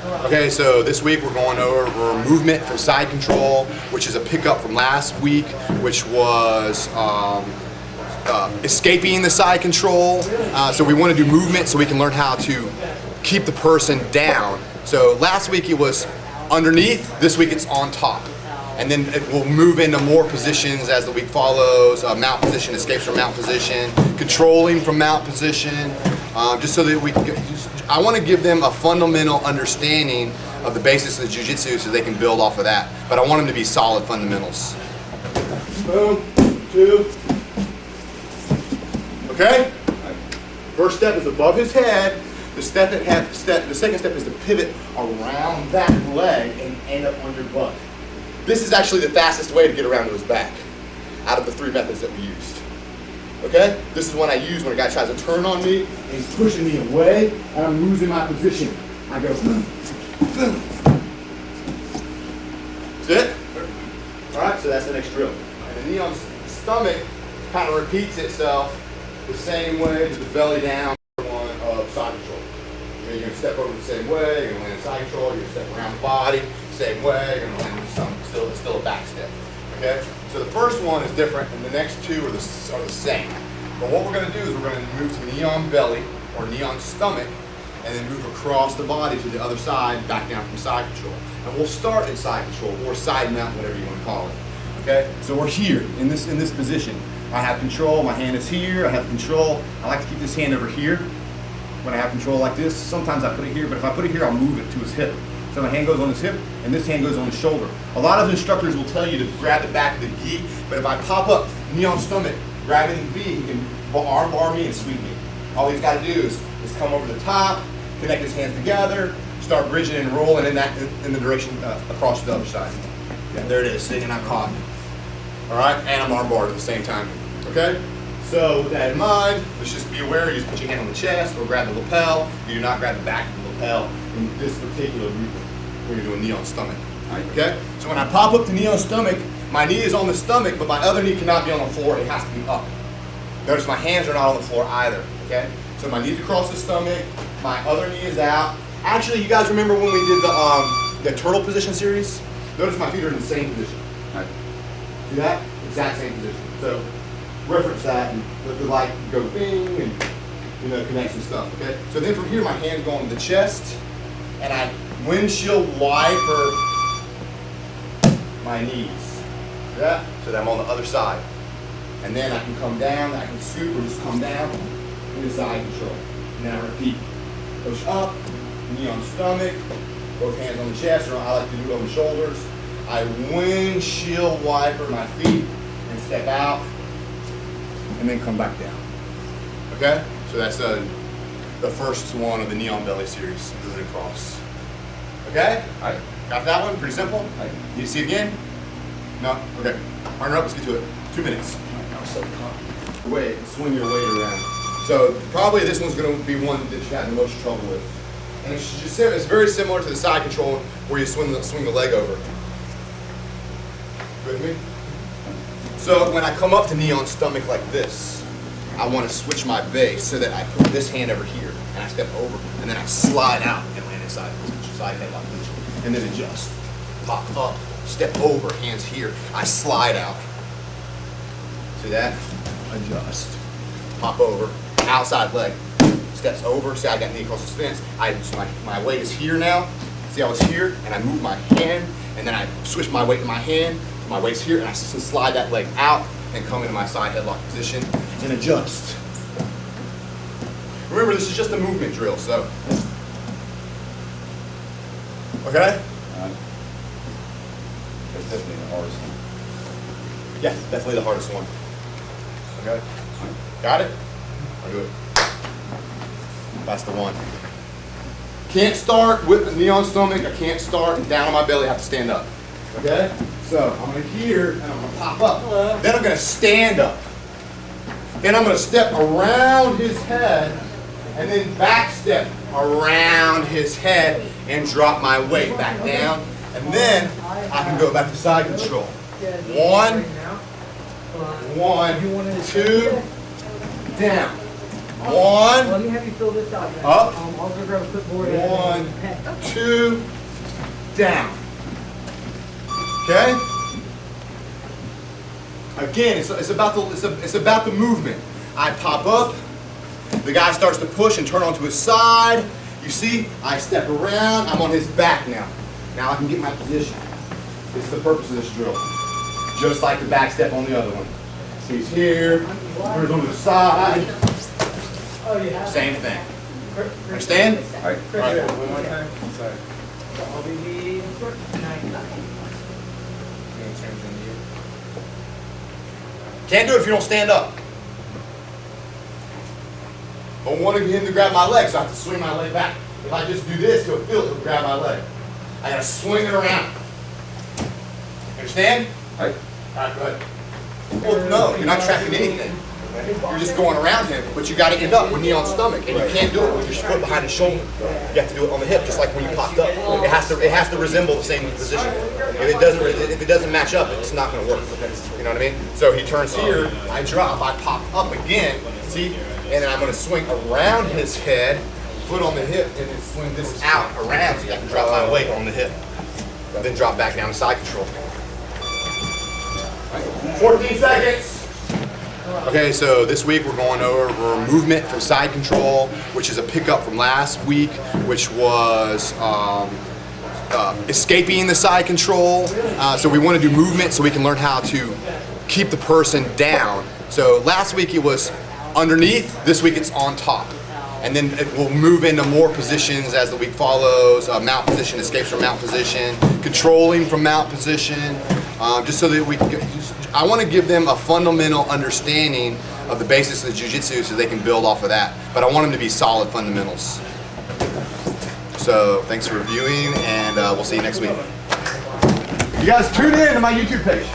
Okay, so this week we're going over movement from side control, which is a pickup from last week, which was escaping the side control. So we want to do movement so we can learn how to keep the person down. So last week it was underneath, this week it's on top. And then it will move into more positions as the week follows. Mount position, escapes from mount position, controlling from mount position, just so that we can, I want to give them a fundamental understanding of the basics of the jiu-jitsu so they can build off of that. But I want them to be solid fundamentals. Boom, 2. Okay? First step is above his head. The second step is to pivot around that leg and end up on your butt. This is actually the fastest way to get around to his back out of the 3 methods that we used. Okay? This is one I use when a guy tries to turn on me and he's pushing me away and I'm losing my position. I go, boom, boom. That's it? Alright, so that's the next drill. And the knee on stomach kind of repeats itself the same way to the belly down one of side control. You're going to step over the same way, you're going to land in side control, you're going to step around the body, same way, you're going to land with still a back step. Okay? So the first one is different and the next 2 are the same. But what we're going to do is we're going to move to knee on belly or knee on stomach and then move across the body to the other side, back down from side control. And we'll start in side control or side mount, whatever you want to call it. Okay? So we're here in this position. I have control, my hand is here, I have control. I like to keep this hand over here when I have control like this. Sometimes I put it here, but if I put it here, I'll move it to his hip. So my hand goes on his hip, and this hand goes on his shoulder. A lot of instructors will tell you to grab the back of the gi, but if I pop up, knee on stomach, grabbing the gi, he can arm bar me and sweep me. All he's got to do is come over the top, connect his hands together, start bridging and rolling in the direction across the other side. Yeah, there it is, sitting and I'm caught. All right, and I'm arm barred at the same time. Okay? So with that in mind, let's just be aware, you just put your hand on the chest or grab the lapel. You do not grab the back of the lapel in this particular movement when you're doing knee on stomach. Okay? So when I pop up to knee on stomach, my knee is on the stomach, but my other knee cannot be on the floor, it has to be up. Notice my hands are not on the floor either. Okay? So my knee's across the stomach, my other knee is out. Actually, you guys remember when we did the turtle position series? Notice my feet are in the same position. Right. See that? Exact same position. So reference that and let the light go bing and connect some stuff, okay? So then from here, my hands go on the chest and I windshield wiper my knees. See that? So that I'm on the other side. And then I can come down, I can scoop or just come down into side control. Now repeat. Push up, knee on stomach, both hands on the chest, or I like to do it on the shoulders. I windshield wiper my feet and step out. And then come back down. Okay? So that's the first one of the knee on belly series, moving across. Okay? All right. Got that one? Pretty simple? Right. Need to see it again? No? Okay. Partner up, let's get to it. 2 minutes. Wait, swing your weight around. So probably this one's going to be one that you had the most trouble with. And it's very similar to the side control where you swing the leg over. With me? So when I come up to knee on stomach like this, I want to switch my base so that I put this hand over here and I step over and then I slide out and land inside headlock position and then adjust. Pop up, step over, hands here. I slide out. See that? Adjust. Pop over, outside leg. Steps over. See, I got knee across the fence. My weight is here now. See, I was here and I move my hand and then I switch my weight to my hand. My weight's here, and I slide that leg out and come into my side headlock position and adjust. Remember, this is just a movement drill, so. Okay? That's definitely the hardest one. Yeah, definitely the hardest one. Okay? Got it? I'll do it. That's the one. Can't start with the knee on stomach. I can't start down on my belly. I have to stand up. Okay? So I'm going to here and I'm going to pop up. Then I'm going to stand up. Then I'm going to step around his head and then back step around his head and drop my weight back down. And then I can go back to side control. 1, 2, down. One. Let me have you fill this out. Up. I'll go grab a clipboard. 1, 2, down. Okay? Again, it's about the movement. I pop up, the guy starts to push and turn onto his side. You see, I step around, I'm on his back now. Now I can get my position. This is the purpose of this drill. Just like the back step on the other one. So he's here, turns onto the side. Same thing. Understand? All right. One more time. Sorry. Can't do it if you don't stand up. I want him to grab my leg, so I have to swing my leg back. If I just do this, he'll feel it, he'll grab my leg. I gotta swing it around. Understand? All right. All right, go ahead. Well, no, you're not tracking anything. You're just going around him, but you gotta end up with knee on stomach, and you can't do it with your foot behind his shoulder. You have to do it on the hip, just like when you popped up. It has to resemble the same position. If it doesn't match up, it's not gonna work. You know what I mean? So he turns here, I drop, I pop up again, see? And then I'm gonna swing around his head, foot on the hip, and then swing this out around so I can drop my weight on the hip. Then drop back down to side control. 14 seconds. Okay, so this week we're going over movement from side control, which is a pickup from last week, which was escaping the side control. So we want to do movement so we can learn how to keep the person down. So last week it was underneath, this week it's on top. And then it will move into more positions as the week follows. Mount position, escapes from mount position, controlling from mount position, just so that we can, I want to give them a fundamental understanding of the basics of the jiu-jitsu so they can build off of that. But I want them to be solid fundamentals. So thanks for reviewing, and we'll see you next week. You guys tune in to my YouTube page.